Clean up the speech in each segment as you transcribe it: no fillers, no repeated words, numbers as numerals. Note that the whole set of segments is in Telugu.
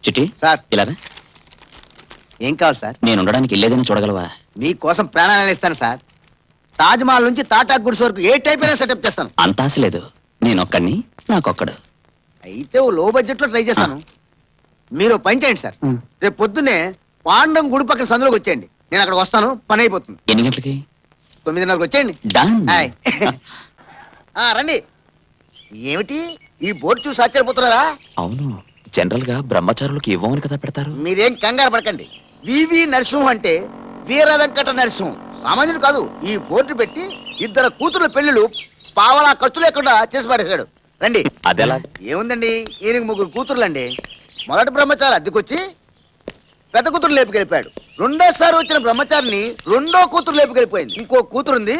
చిట్టి సార్. ఇలా ఏం కావాలి సార్? నేను ఉండడానికి ఇల్లేదని చూడగలవా? మీకోసం ప్రాణాలను ఇస్తాను సార్. తాజ్ మహల్ నుంచి టాటా గుడ్స్ వరకు ఏ టైప్ అయినా సెటప్ చేస్తాను. అంత ఆశ లేదు. నేనొక్కడిని, నాకొక్కడు. అయితే ఓ లో బడ్జెట్ లో ట్రై చేస్తాను. మీరు పని చేయండి సార్. ఆ. రేపు పొద్దున్నే పాండం గుడి పక్కన సందులోకి వచ్చేయండి. నేను అక్కడ వస్తాను, పని అయిపోతుంది. ఎన్ని గంటలకి? 9:30కి వచ్చేయండి. డన్. హాయ్. రండి. ఏమిటి ఈ బోర్డు చూసి ఆశ్చర్యపోతున్నారా? అవును, జనరల్ గా బ్రహ్మచారులకు ఇవ్వమని కదా పెడతారు. మీరేం కంగారు పడకండి. వివి నరసింహం అంటే వీర వెంకట నరసింహం, సామాన్యుడు కాదు. ఈ బోర్డు పెట్టి 2 కూతుర్ల పెళ్లిళ్ళు పావలా ఖర్చు లేకుండా చేసి పడేశాడు. రండి. అదెలా? ఏముందండి, ఈయనకి 3 కూతుర్లండి. మొదటి బ్రహ్మచారి అద్దెకొచ్చి పెద్ద కూతురు లేపుకెళ్ళిపోయాడు. రెండోసారి వచ్చిన బ్రహ్మచారిని 2వ కూతురు లేపుకెళ్ళిపోయింది. ఇంకో కూతురుంది,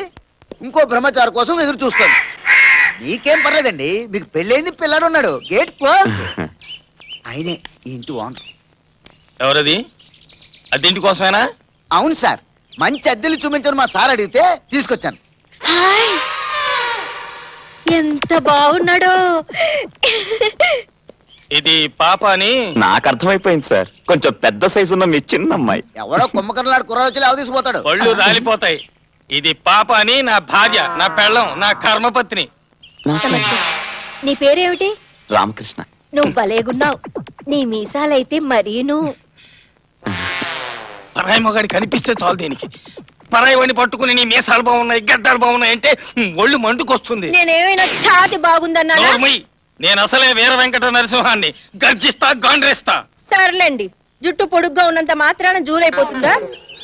ఇంకో బ్రహ్మచారి కోసం ఎదురు చూస్తుంది. మీకేం పర్లేదండి, మీకు పెళ్ళైంది, పిల్లాడు ఉన్నాడు. Gate close. ఆయనే ఈ ఇంటి ఓనర్. ఎవరది? అద్దెంటి కోసమేనా? అవును సార్, మంచి అద్దెలు చూపించని మా సార్ అడిగితే తీసుకొచ్చాను. హాయ్, ఎంత బాగున్నాడో. ఇది పాప అని నాకు అర్థమైపోయింది సార్. కొంచెం పెద్ద సైజు ఉన్న మీ చిన్న అమ్మాయి. ఎవడో కుమ్మకర్లాడు కుర్రాడు వచ్చి లేవ తీసుకుపోతాడు. పళ్ళు రాలిపోతాయి. ఇది పాప అని నా భార్య, నా పెళ్ళం, నా కర్మపత్ని. నీ పేరేమిటి? రామకృష్ణ. నువ్వు భలేగున్నావు. నీ మీసాలైతే మరీను. పరాయి మొగాడి కనిపిస్తే చాలు దీనికి. పరాయి వాడిని పట్టుకుని నీ మీసాలు బాగున్నాయి, గడ్డాలు బాగున్నాయి అంటే ఒళ్ళు మండుకొస్తుంది. నేనేమైనా ఛాతి బాగుందన్నానా? నోర్మయ్, నేను అసలే వీర వెంకట నరసింహాన్ని. గర్జిస్తా, గాండ్రేస్తా. సర్లేండి, జుట్టు పొడుగ్గా ఉన్నంత మాత్రాన జూలైపోతుందా?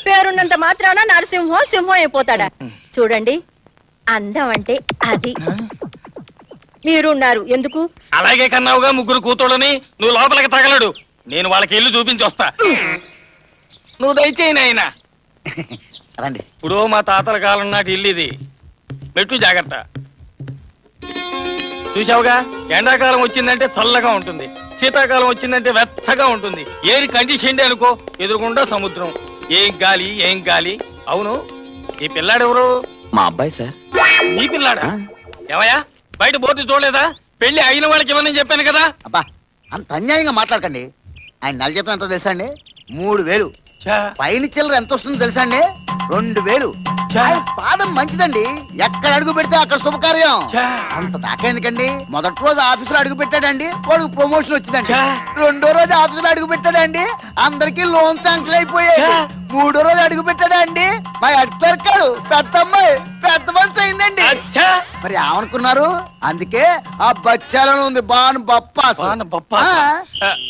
పేరున్నంత మాత్రాన నరసింహం సింహం అయిపోతాడా? చూడండి, అందం అంటే అది. మీరున్నారు ఎందుకు? అలాగే కన్నావుగా 3 కూతుళ్ళని. నువ్వు లోపలికి తగలడు, నేను వాళ్ళకి ఇల్లు చూపించి వస్తా. నువ్వు దయచేయి నాయనా. రండి. ఇప్పుడు మా తాతల కాలం నాటి ఇల్లు ఇది. మెట్టు జాగ్రత్త. చూసావుగా, ఎండాకాలం వచ్చిందంటే చల్లగా ఉంటుంది, శీతాకాలం వచ్చిందంటే వెచ్చగా ఉంటుంది. ఏరి కండిషన్ అనుకో, ఎదురుకుండా సముద్రం. ఏం గాలి, ఏం గాలి. అవును, ఈ పిల్లాడెవరు? మా అబ్బాయి సార్. నీ పిల్లాడా? ఏమయ్యా, బయట బోర్డు చూడలేదా? పెళ్లి అయిన వాళ్ళకి ఇవ్వనని చెప్పాను కదా. అబ్బా, అంత అన్యాయంగా మాట్లాడకండి. ఆయన నెల జీతం ఎంత తెలుసా అండి? 3000. పైన చిల్లర ఎంత వస్తుందో తెలుసా అండి? 2000. ఆయన పాదం మంచిదండి, ఎక్కడ అడుగు పెడితే అక్కడ శుభకార్యం. అంత దాకా ఎందుకండి? మొదటి రోజు ఆఫీసులో అడుగు పెట్టాడండి, వాడికి ప్రమోషన్ వచ్చిందండి. 2వ రోజు ఆఫీసులో అడుగు పెట్టాడండి, అందరికి లోన్ శాంక్షన్ అయిపోయాయి. 3వ రోజు అడుగు పెట్టాడండి, మా హెడ్ క్లర్క్ పెద్ద అమ్మాయి పెద్ద మనిషి అయిందండి. మరి ఏమనుకున్నారు? అందుకే ఆ బచ్చాలను ఉంది బాను బప్పాస్.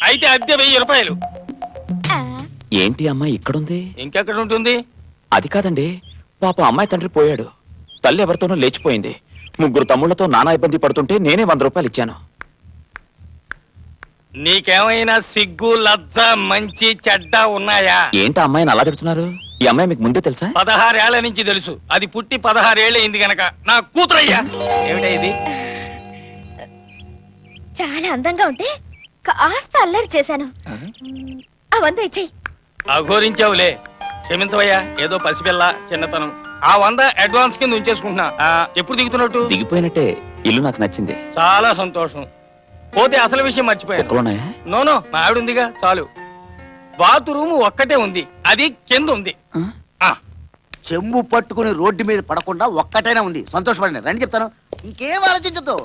అయితే అద్దె 1000 రూపాయలు. ఏంటి అమ్మాయి ఇక్కడుంది? ఇంకెక్కడ ఉంటుంది? అది కాదండి, పాప అమ్మాయి తండ్రి పోయాడు, తల్లి ఎవరితోనో లేచిపోయింది. 3 తమ్ముళ్లతో నానా ఇబ్బంది పడుతుంటే నేనే 100 రూపాయలు ఇచ్చాను. నీకేమైనా సిగ్గు, లజ్జ, మంచి, చెడ్డ ఉన్నాయా? ఏంటి అమ్మాయిని అలా తిడుతున్నారు? ఈ అమ్మాయి మీకు ముందే తెలుసా? 16 ఏళ్ల నుంచి తెలుసు. అది పుట్టి 16 ఏళ్ళు అయింది గనక నా కూతురయ్యా. ఏమిటా ఇది? చాలా అందంగా ఉంటే కాస్త అల్లరి చేశాను. అవంతా ఇచ్చేయి. అఘోరించావులే, క్షమించవయ్యా. ఏదో పసిపిల్ల, చిన్నతనం. ఆ 100 అడ్వాన్స్ కింద ఉంచేసుకుంటున్నా. ఎప్పుడు దిగుతున్నట్టు? దిగిపోయినట్టే. ఇల్లు నాకు నచ్చింది. చాలా సంతోషం. పోతే అసలు విషయం మర్చిపోయాను. ఎక్కడున్నాయా? నోనో, మా ఆవిడ ఉందిగా, చాలు. బాత్రూమ్ ఒక్కటే ఉంది, అది కింద ఉంది. చెంబు పట్టుకుని రోడ్డు మీద పడకుండా ఒక్కటైనా ఉంది. సంతోషపడండి. రండి చెప్తాను, ఇంకేం ఆలోచించద్దు.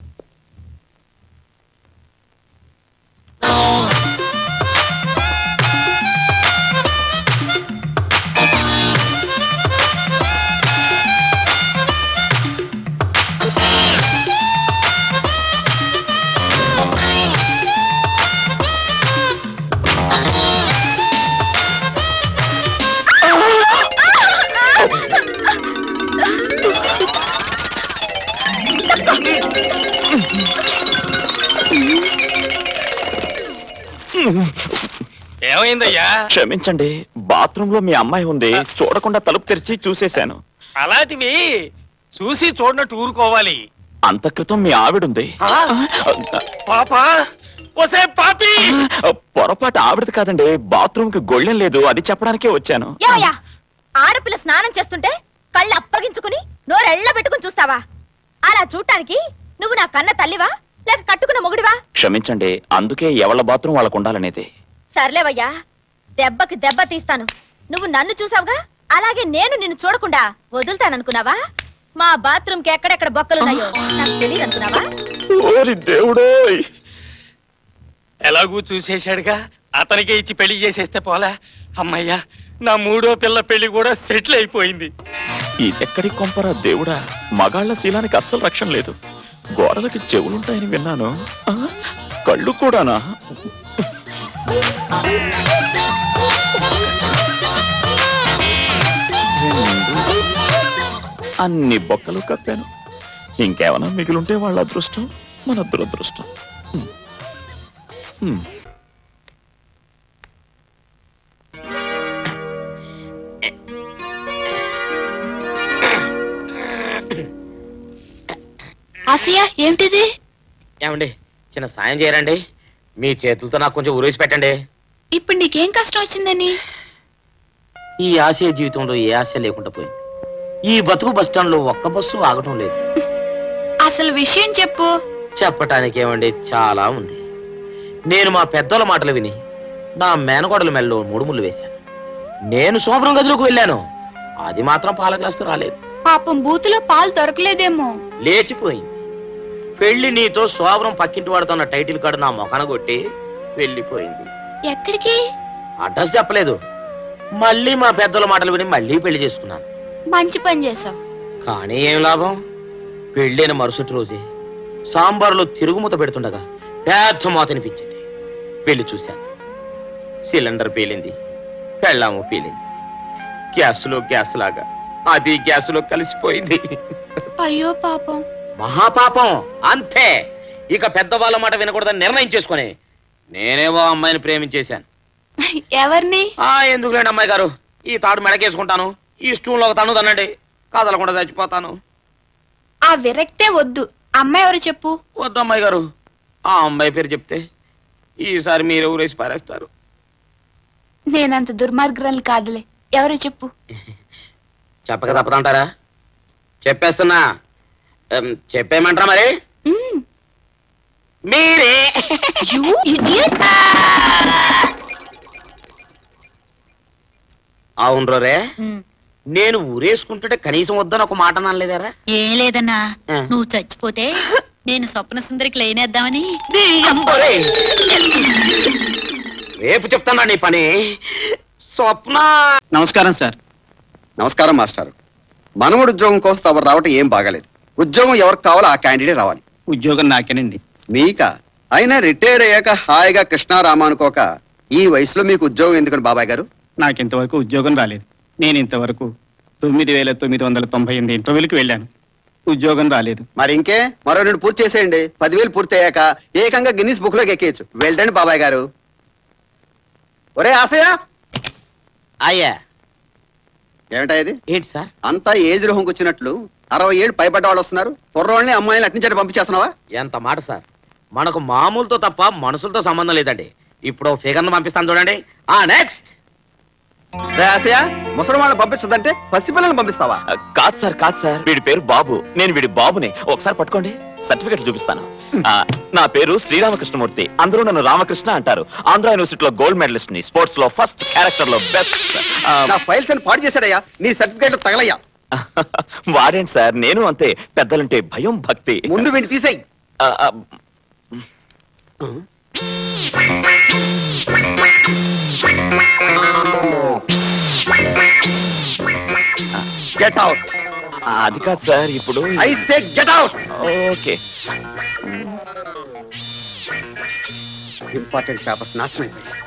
ఏమైందయ్యా? క్షమించండి, బాత్రూమ్ లో మీ అమ్మాయి ఉంది, చూడకుండా తలుపు తెరిచి చూసేశాను. అలాంటివి చూసి చూడనట్టు ఊరుకోవాలి. అంత క్రితం మీ ఆవిడుంది. పాపా, ఒసే పాపి! పొరపాటు ఆవిడది కాదండి, బాత్రూమ్ కి గొళ్ళెం లేదు, అది చెప్పడానికే వచ్చాను. ఆడపిల్ల స్నానం చేస్తుంటే కళ్ళు అప్పగించుకుని నోరెళ్ళ పెట్టుకుని చూస్తావా? అలా చూడటానికి నువ్వు నా కన్న తల్లివా లేక కట్టుకున్న మొగుడివా? క్షమించండి, అందుకే ఎవళ్ళ బాత్రూమ్ వాళ్ళకు ఉండాలనేది. సర్లేవయ్యా, దెబ్బకి దెబ్బ తీస్తాను. నువ్వు నన్ను చూసావుగా, అలాగే నేను నిన్ను చూడకుండా వదులుతాననుకున్నావా? మా బాత్రూమ్ కి ఎక్కడెక్కడ బొక్కలున్నాయో నాకు తెలియదు అనుకున్నావా? ఓరి దేవుడోయ్! ఎలాగూ చూసేశాడుగా, అతనికే ఇచ్చి పెళ్లి చేసేస్తే పోలా. అమ్మయ్యా, నా 3వ పిల్ల పెళ్లి కూడా సెటిల్ అయిపోయింది. ఇదెక్కడి కొంపరా దేవుడా! మగాళ్ల శీలానికి అస్సలు రక్షణ లేదు. గోడలకి చెవులుంటాయని విన్నాను. ఆ, కళ్ళు కూడానా? అన్ని బొక్కలు కప్పాను. ఇంకేమైనా మిగిలింటే వాళ్ళ అదృష్టం, మన దురదృష్టం. ఆసియా ఏమిటిది? ఏమండి, చిన్న సాయం చేయరండి. మీ చేతులతో నాకు కొంచెం ఉరేసి పెట్టండి. ఇప్పుడు నీకేం కష్టం వచ్చిందని? ఈ ఆశయ జీవితంలో ఏ ఆశ లేకుండా పోయింది. ఈ బతుకు బస్టాండ్ లో ఒక్క బస్సు ఆగటం లేదు. అసలు విషయం చెప్పు. చెప్పటానికి ఏమండి, చాలా ఉంది. నేను మా పెద్దోళ్ళ మాటలు విని నా మేనగోడల మెల్లో 3 ముళ్ళు వేశాను. నేను శోభనం గదిలోకి వెళ్ళాను. అది మాత్రం పాల గ్లాసుతో రాలేదు. పాపం బూతులో పాలు దొరకలేదేమో. లేచిపోయింది. పెళ్లి నీతో శోభనం పక్కింటి వాడుతున్న టైటిల్ కార్డు నా మొఖాన కొట్టి వెళ్ళిపోయింది. ఎక్కడికి? అడ్రస్ చెప్పలేదు. మళ్ళీ మా పెద్దల మాటలు విని మళ్ళీ పెళ్లి చేసుకున్నాను. మంచి పని చేసావు. కానీ ఏం లాభం? పెళ్ళైన మరుసటి రోజే సాంబార్లో తిరుగుమూత పెడుతుండగా పెద్ద మూత అనిపించింది. పెళ్లి చూశాను. సిలిండర్ పేలింది, పెళ్ళాము పేలింది. గ్యాస్లో గ్యాస్ లాగా అది గ్యాస్లో కలిసిపోయింది. అయ్యో పాపం. మహాపాపం. అంతే. ఇక పెద్దవాళ్ళ మాట వినకూడదని నిర్ణయం చేసుకుని నేనేవో అమ్మాయిని ప్రేమించేశాను. ఎవరిని? ఎందుకులేండి అమ్మాయి గారు, ఈ తాడు మెడకేసుకుంటాను, ఈ స్టూల్లో ఒక తన్ను తన్నండి, కదలకుండా చచ్చిపోతాను. ఆ విరక్తే వద్దు. అమ్మాయి ఎవరు చెప్పు. వద్దు అమ్మాయి గారు, ఆ అమ్మాయి పేరు చెప్తే ఈసారి మీరు ఊరేసి పారేస్తారు. నేనంత దుర్మార్గురాలు కాదులే. ఎవరు చెప్పు. చెప్పక తప్పదంటారా? చెప్పేస్తున్నా. చెప్పేయమంటారా మరి? మీరే. You idiot! అవును రే, నేను ఊరేసుకుంటుంటే కనీసం వద్దని ఒక మాట అనలేదారా? ఏం లేదన్నా, నువ్వు చచ్చిపోతే నేను స్వప్న సుందరికి లేనేద్దామని. రేపు చెప్తానా నీ పని. స్వప్న. నమస్కారం సార్. నమస్కారం మాస్టర్. మనవడు ఉద్యోగం కోసం తమరు రావటం ఏం బాగాలేదు. ఉద్యోగం ఎవరికి కావాలో ఆ క్యాండిడేట్ రావాలి. ఉద్యోగం నాకేనండి. మీక అయినా రిటైర్ అయ్యాక హాయిగా కృష్ణారామ అనుకోక ఈ వయసులో మీకు ఉద్యోగం ఎందుకని బాబాయ్ గారు? నాకు ఇంతవరకు ఉద్యోగం రాలేదు. నేను ఇంతవరకు 9,998 ఇంటర్వ్యూలకు వెళ్ళాను. ఉద్యోగం రాలేదు. మరి ఇంకే మరో 2 పూర్తి చేసేయండి. 10,000 పూర్తి అయ్యాక ఏకంగా గిన్నిస్ బుక్ లోకి ఎక్కేయచ్చు. వెళ్ళండి బాబాయ్ గారు. ఒరే ఆశయ. అయ్యా. ఏమిటా ఇది? ఏంటి సార్? అంతా ఏజ్ రోహంకి వచ్చినట్లు 60 ఏళ్ళు పైబడ్డ వాళ్ళు వస్తున్నారు. కుర్రోళ్ళని అమ్మాయిని అట్నుంచి పంపించేస్తున్నావా? ఎంత మాట సార్, మనకు మామూలుతో తప్ప మనుషులతో సంబంధం లేదండి. ఇప్పుడు ఫిగర్ను పంపిస్తాను చూడండి. నెక్స్ట్. ఆశయ, ముసలి వాళ్ళని పంపించదంటే పసిపిల్లల్ని పంపిస్తావా? కాదు సార్, కాదు సార్. వీడి పేరు బాబు, నేను వీడి బాబుని. ఒకసారి పట్టుకోండి, సర్టిఫికెట్ చూపిస్తాను. నా పేరు శ్రీరామకృష్ణమూర్తి. అందరూ నన్ను రామకృష్ణ అంటారు. ఆంధ్ర యూనివర్సిటీలో గోల్డ్ మెడలిస్ట్ ని, స్పోర్ట్స్ లో ఫస్ట్, క్యారెక్టర్ లో బెస్ట్. నా ఫైల్స్ అని పాడు చేశాడయ్యా. నీ సర్టిఫికెట్ తగలయ్యా. వాడేంటి సార్, నేను అంతే. పెద్దలంటే భయం, భక్తి. ముందు వీడిని తీసేయి. Get out. అది కాదు సార్, ఇప్పుడు I say get out. Okay. Important papers నాశనం అయిపోయాయి.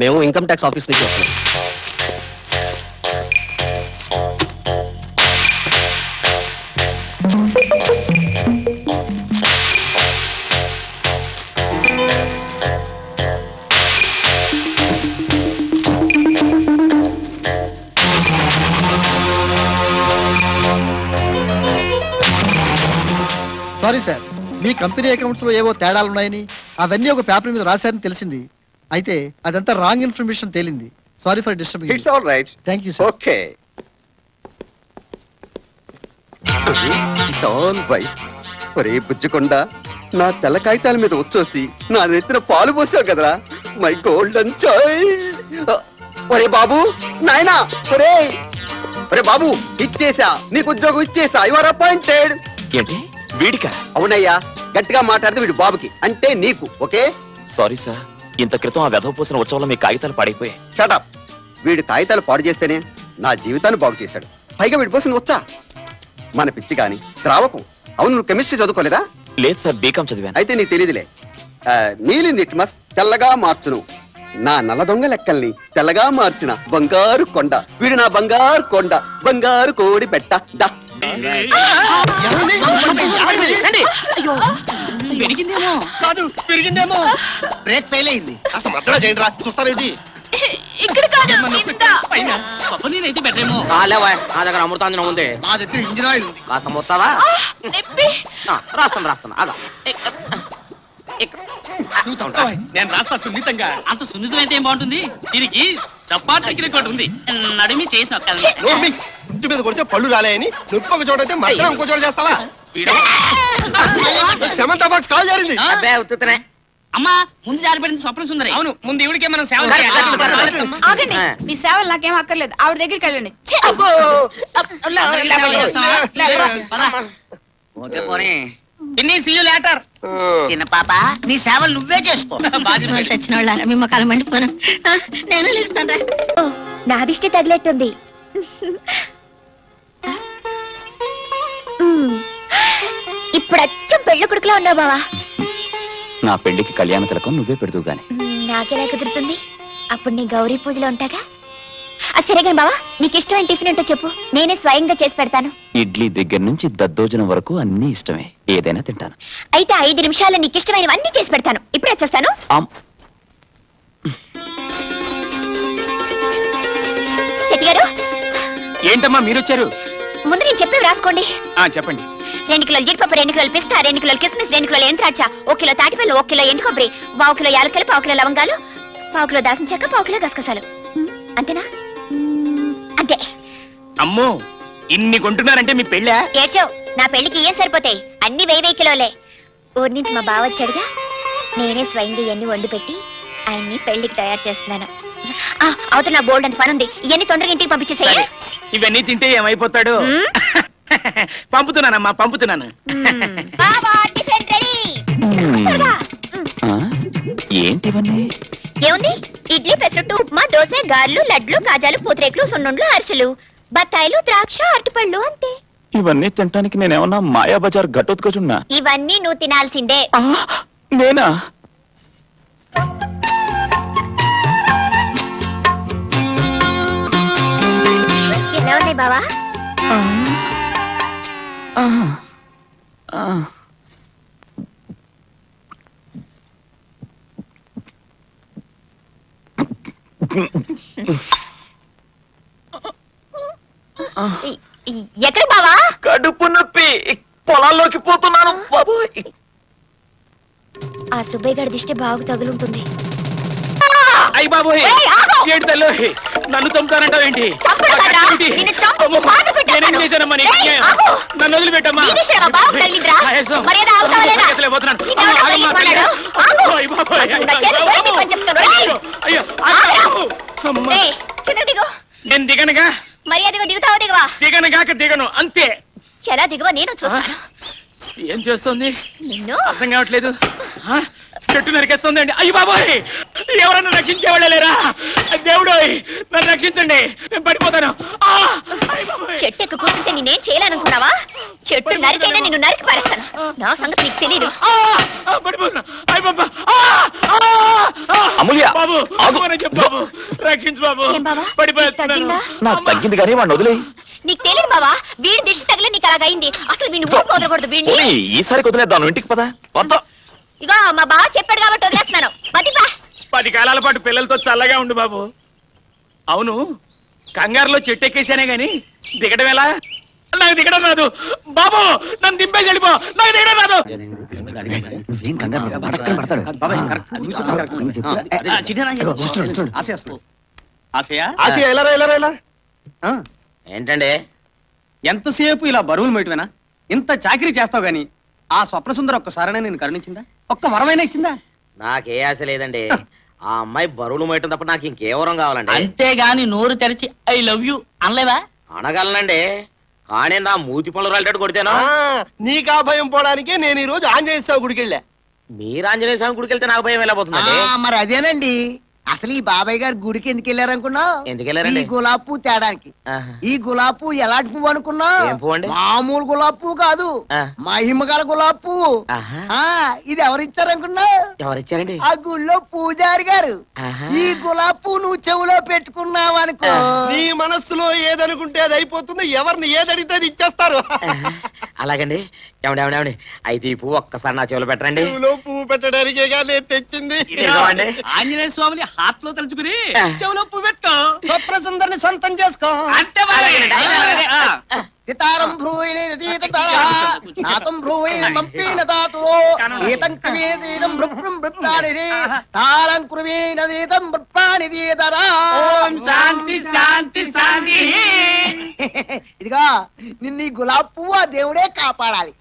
మేము ఇన్కమ్ ట్యాక్స్ ఆఫీస్ నుంచి వస్తున్నాం. సారీ సార్, మీ కంపెనీ అకౌంట్స్ లో ఏవో తేడాలున్నాయని అవన్నీ ఒక పేపర్ మీద రాశారని తెలిసింది. అయితే అదంతా రాంగ్ ఇన్ఫర్మేషన్ తేలింది. Sorry for disturbing. It's all right. Thank you sir. Okay. It's all right. ఒరే బుజ్జుకొండ, నా తెల్ల కాగితాల మీద వచ్చేసి నా నెత్తిన పాలు పోసావు కదరా మై గోల్డెన్ చైల్డ్. ఒరే బాబు నాయనా, ఒరే ఒరే బాబు, ఇచ్చేసా, నీకు ఉద్యోగం ఇచ్చేసా, యు ఆర్ అపాయింటెడ్. ఏంటి వీడికా? అవునయ్యా, గట్టిగా మాట్లాడితే వీడు బాబుకి అంటే నీకు. ఓకే సారీ సార్, ఇంత క్రితం ఆ వెధవ పోసిన ఉత్సవంలో మీ కాగితాలు పాడైపోయాయి. షటప్. వీడు కాగితాలు పాడు చేస్తేనే నా జీవితాన్ని బాగు చేశాడు. పైగా వీడి పోసింది వచ్చా మన పిచ్చి కాని ద్రావకం. అవును, నువ్వు కెమిస్ట్రీ చదువుకోలేదా? లేదు సార్, బీకాం చదివాను. అయితే నీకు తెలియదులే. నీలి నిట్మస్ తెల్లగా మార్చును, నా నల్ల దొంగ లెక్కల్ని తెల్లగా మార్చిన బంగారు కొండ. వీడు నా బంగారు కొండ, బంగారు కోడి పెట్ట. దా. బ్రేక్ ఫెయిల్ అయింది. అసలు మద్దరా చేయండి రా, చూస్తారేంటి? ఇక్కడ కాదు కింద. నా దగ్గర అమృతాంజనం ఉంది, నా దగ్గర ఇంజిన్ ఆయిల్ ఉంది. కాస్త మొత్తావా? నొప్పి. రాస్తాను ఆగా. నేను రాస్తా సున్నితంగా. అంత సున్నితమైతే ఏం బాగుంటుంది, దీనికి చపాటీ రికార్డు ఉంది, నడిమి చేసిన నోర్మి, ఇంటి మీద కొడితే పళ్ళు రాలేయని నొప్పి ఒక చోట అయితే మద్దరం ఇంకో చోట చేస్తావా? సెమంతా బాక్స్ కాల్ జారింది. అమ్మా ముందు జారిపడింది స్వప్న సుందరి. అవును, ముందు ఇవిడికే మనం సేవ ఆగండి, మీ సేవలు నాకేం అక్కర్లేదు, ఆవిడ దగ్గరికి వెళ్ళండి. ఛీ! ఓకే పోనీ. చిన్న పాప, నీ సేవలు నువ్వే చేసుకో. చచ్చిన వాళ్ళ మీ మొక్కలు మండిపోను. నేను లేస్తాను. నా దిష్టి తగిలేట్టుంది. ఇప్పుడు అచ్చం పెళ్లి కొడుకులో ఉన్నావు బావా. నా పెళ్లికి కళ్యాణ తిలకం నువ్వే పెడుతూ గాని. నాకెలా కుదురుతుంది? అప్పుడు నీ గౌరీ పూజలో ఉంటాగా. సరే కానీ బావా, నీకు ఇష్టమైన టిఫిన్ ఏంటో చెప్పు, నేనే స్వయంగా చేసి పెడతాను. ఇడ్లీ దగ్గర నుంచి దద్దోజనం వరకు అన్ని ఇష్టమే, ఏదైనా తింటాను. అయితే 5 నిమిషాల్లో నీకు ఇష్టమైనవన్నీ చేసి పెడతాను. ఇప్పుడే వచ్చేస్తాను. శెట్టి గారు. ఏంటమ్మా మీరొచ్చారు? ముందు నేను చెప్పేవి రాసుకోండి. చెప్పండి. 2 కిలోలు జీడిపప్పు, 2 కిలోలు పిస్తా, 2 కిలోలు కిస్మిస్, 2 కిలోలు ఎంద్రాక్ష, 1 కిలో తాటిపల్లి, 1 కిలో ఎండు కొబ్బరి, 1 కిలో యాలకులు, 1 కిలో లవంగాలు, 1 కిలో దాసిన చెక్క, 1 కిలో గసగసాలు. అంతేనా? అంతే. అమ్మో, ఇన్ని కొంటున్నారంటే మీ పెళ్ళా? ఏడ్చావు, నా పెళ్లికి ఏం సరిపోతాయి, అన్ని 1000 కిలోలే. ఊరి నుంచి మా బావ వచ్చాడుగా, నేనే స్వయంగా ఇవన్నీ వండి పెట్టి ఆయన్ని పెళ్లికి తయారు చేస్తున్నాను. అవతల నా బోల్డ్ అంత పని ఉంది, ఇవన్నీ తొందరగా ఇంటికి పంపించేసాయి. ఇవన్నీ తింటే ఏమైపోతాడు? పంపుతున్నానమ్మా, పంపుతున్నాను. ఏంటివన్నీ? ఏముంది? ఇడ్లీ, పెసరట్టు, ఉప్మా, దోశ, గారెలు, లడ్లు, కాజాలు, పూతరేకులు, సున్నుండ్లు, అరిసెలు, బత్తాయిలు, ద్రాక్ష, అరటిపళ్ళు, అంతే. ఇవన్నీ తినటానికి నేనేమన్నా మాయా బజార్ గట్టొత్తుకొచ్చున్నా? ఇవన్నీ నువ్వు తినాల్సిందే. నేనా? ఎలా ఉన్నాయి బావా? ఎక్కడ బావా? కడుపు నొప్పి, పొలాల్లోకి పోతున్నాను బాబు. ఆ సుబ్బయ్య గారి దిష్టి బాగా తగులుంటుంది. అయ్య బాబోయ్, ఏంటి తల్లు నన్ను చంపుతానంటావు ఏంటి? నేనేం చేశానమ్మా నీకు? నన్ను వదిలిపెట్టమ్మా. నేను దిగనుగా. మర్యాదగా దిగుతావా దిగవా? దిగనుగాక దిగను, అంతే. చాలా దిగవా, నేను చూస్తాను. ఏం చేస్తుంది నిన్ను అర్థం కావట్లేదు. చెట్టు నరికేస్తుంది అండి. అయ్యి బాబోయ్, ఎవరన్నా రక్షించేవాళ్ళ లేరా? దేవుడు నన్ను రక్షించండి, నేను పడిపోతాను. చెట్టు ఎక్కి కూర్చుంటే నేనేం చేయాలనుకున్నావా? చెట్టు నరికైనా నిన్ను నరికి పారేస్తాను. నా సంగతి నీకు తెలీదు. అమూల్య, బాబు రక్షించు బాబు. తగ్గిందా? నాకు తగ్గింది కానీ వాడిని వదిలే. నీకు తెలియదు బావా, వీడి దిష్టి తగిలే నీకు అలాగైంది. అసలు వీడిని ఊరికి వదలకూడదు. వీడిని ఈసారి వదిలేద్దాను, ఇంటికి పద. ఇగో మా బావ చెప్పాడు కాబట్టి వదిలేస్తున్నాను. 10 కాలాల పాటు పిల్లలతో చల్లగా ఉండు బాబు. అవును, కంగారులో చెట్టు ఎక్కేసానే గాని దిగడం ఎలా? నాకు దిగడం రాదు బాబు, నన్ను దింపేసి వెళ్ళిపో. నాకు దిగడం రాదు. ఏంటండి ఎంతసేపు ఇలా బరువులు మేటవేనా? ఇంత చాకరీ చేస్తావు గాని ఆ స్వప్న సుందరం ఒక్కసారైనా నేను కరుణించిందా? ఒక్క వరమైనా ఇచ్చిందా? నాకే ఆశ లేదండి. ఆ అమ్మాయి బరువులు మోయటం తప్ప నాకు ఇంకే వరం కావాలండి. అంతేగాని నోరు తెరిచి ఐ లవ్ యూ అనలేవా? అనగలనండి, కానీ నా మూతి పనులు రాలేటట్టు కొడితేనా? నీకు ఆ భయం పోవడానికే నేను ఈ రోజు ఆంజనేయ స్వామి గుడికి వెళ్ళా. మీరు ఆంజనేయ స్వామి గుడికి వెళ్తే నాకు భయం వెళ్ళబోతుందండి. మరి అదేనండి, అసలు ఈ బాబాయ్ గారు గుడికి ఎందుకు వెళ్ళారనుకున్నా? ఎందుకు వెళ్ళారండి? ఈ గులాబ్ పువ్వు తేడానికి. ఈ గులాబ్ పువ్వు ఎలాంటి పువ్వు అనుకున్నా? ఏం పువ్వు అండి? మామూలు గులాబ్ పువ్వు కాదు, మహిమగల గులాబ్ పువ్వు. ఇది ఎవరిచ్చారనుకున్నా? ఎవరిచ్చారండి? ఆ గుళ్ళో పూజారి గారు. ఈ గులాబ్ పువ్వు నువ్వు చెవులో పెట్టుకున్నావు అనుకో, నీ మనస్సులో ఏదనుకుంటే అది అయిపోతుంది. ఎవరిని ఏదడితే అది ఇచ్చేస్తారు. అలాగండి. ఏమండి ఏమండి ఏమండి, అయితే ఈ పువ్వు ఒక్కసారి నా చెవులో పెట్టండి. చెవులో పువ్వు పెట్టడానికే నేను తెచ్చింది. ఆంజనేయ స్వామిని హార్ట్ లో తలుచుకుని చెవులో పువ్వు పెట్టు. స్వప్న సుందరిని సొంతం చేసుకో. అంతే మరి. సితారం భ్రూయితం భ్రూయిన తాతో ఏతం క్రియేతం భృప్రం భృప్రానిది తాళం కృవీనదీతం భృప్రానిది తరా. ఓం శాంతి శాంతి శాంతి. ఇదిగా నిన్ను ఈ గులాబ్ పువ్వు ఆ దేవుడే కాపాడాలి.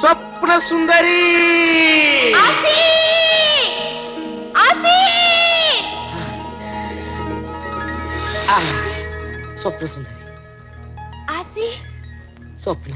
స్వప్న సుందరి స్వప్న సుందరి ఆసి స్వప్న